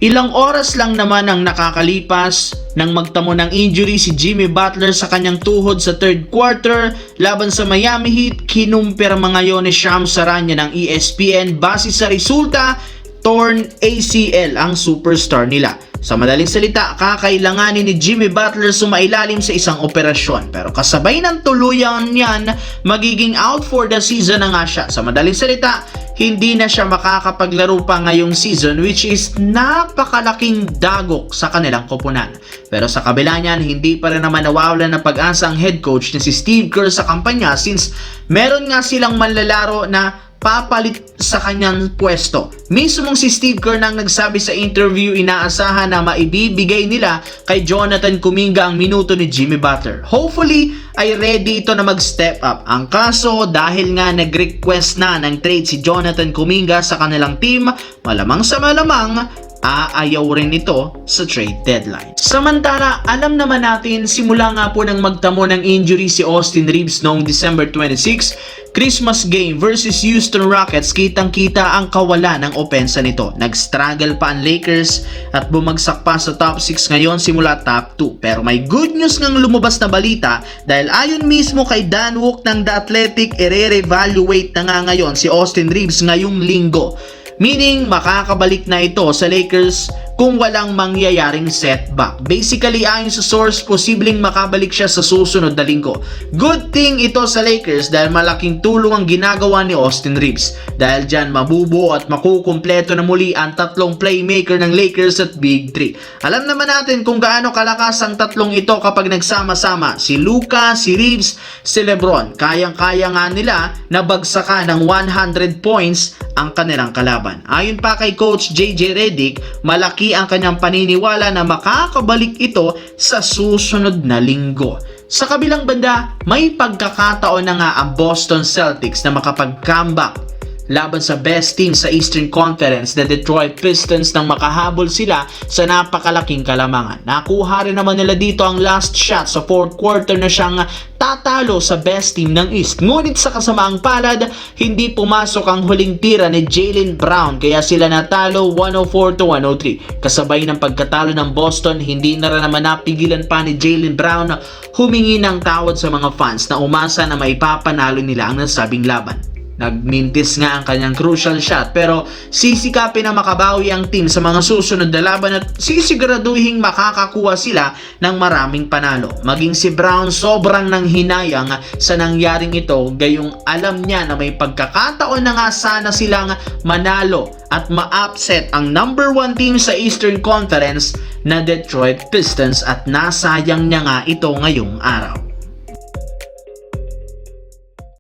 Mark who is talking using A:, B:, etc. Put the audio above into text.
A: Ilang oras lang naman ang nakakalipas nang magtamo ng injury si Jimmy Butler sa kanyang tuhod sa third quarter laban sa Miami Heat. Kinumpirma ngayon ni Shams Charania ng ESPN base sa resulta, torn ACL ang superstar nila. Sa madaling salita, kakailanganin ni Jimmy Butler sumailalim sa isang operasyon. Pero kasabay ng tuluyan yan, magiging out for the season na nga siya. Sa madaling salita, hindi na siya makakapaglaro pa ngayong season, which is napakalaking dagok sa kanilang koponan. Pero sa kabila niyan, hindi pa rin naman nawawala ng pag-asa ang head coach na si Steve Kerr sa kampanya, since meron nga silang manlalaro na papalit sa kanyang pwesto. Mismong si Steve Kerr nang nagsabi sa interview, inaasahan na maibibigay nila kay Jonathan Kuminga ang minuto ni Jimmy Butler. Hopefully ay ready ito na mag-step up. Ang kaso, dahil nga nag-request na ng trade si Jonathan Kuminga sa kanilang team, malamang sa malamang aayaw rin ito sa trade deadline. Samantala, alam naman natin simula nga po nang magtamo ng injury si Austin Reeves noong December 26, Christmas game versus Houston Rockets, kitang-kita ang kawalan ng opensa nito. Nag-struggle pa ang Lakers at bumagsak pa sa top 6 ngayon simula top 2. Pero may good news ngang lumabas na balita dahil ayon mismo kay Dan Wook ng The Athletic, i-re-evaluate na nga ngayon si Austin Reeves ngayong linggo. Meaning, makakabalik na ito sa Lakers kung walang mangyayaring setback. Basically, ayon sa source, posibleng makabalik siya sa susunod na linggo. Good thing ito sa Lakers dahil malaking tulong ang ginagawa ni Austin Reeves. Dahil dyan, mabubuo at makukumpleto na muli ang tatlong playmaker ng Lakers at Big 3. Alam naman natin kung gaano kalakas ang tatlong ito kapag nagsama-sama. Si Luka, si Reeves, si LeBron. Kayang-kaya nga nila na bagsakan ng 100 points ang kanilang kalaban. Ayon pa kay Coach JJ Redick, malaki ang kanyang paniniwala na makakabalik ito sa susunod na linggo. Sa kabilang banda, may pagkakataon na nga ang Boston Celtics na makapag-comeback laban sa best team sa Eastern Conference, the Detroit Pistons, nang makahabol sila sa napakalaking kalamangan. Nakuha rin naman nila dito ang last shot sa fourth quarter na siyang tatalo sa best team ng East. Ngunit sa kasamaang palad, hindi pumasok ang huling tira ni Jaylen Brown kaya sila natalo 104-103. Kasabay ng pagkatalo ng Boston, hindi na rin naman napigilan pa ni Jaylen Brown humingi ng tawad sa mga fans na umasa na maipapanalo nila ang nasabing laban. Nagmintis nga ang kanyang crucial shot pero sisikapin na makabawi ang team sa mga susunod na laban at sisiguraduhing makakakuha sila ng maraming panalo. Maging si Brown sobrang nanghinayang sa nangyaring ito, gayong alam niya na may pagkakataon na nga sana silang manalo at ma-upset ang number 1 team sa Eastern Conference na Detroit Pistons at nasayang niya nga ito ngayong araw.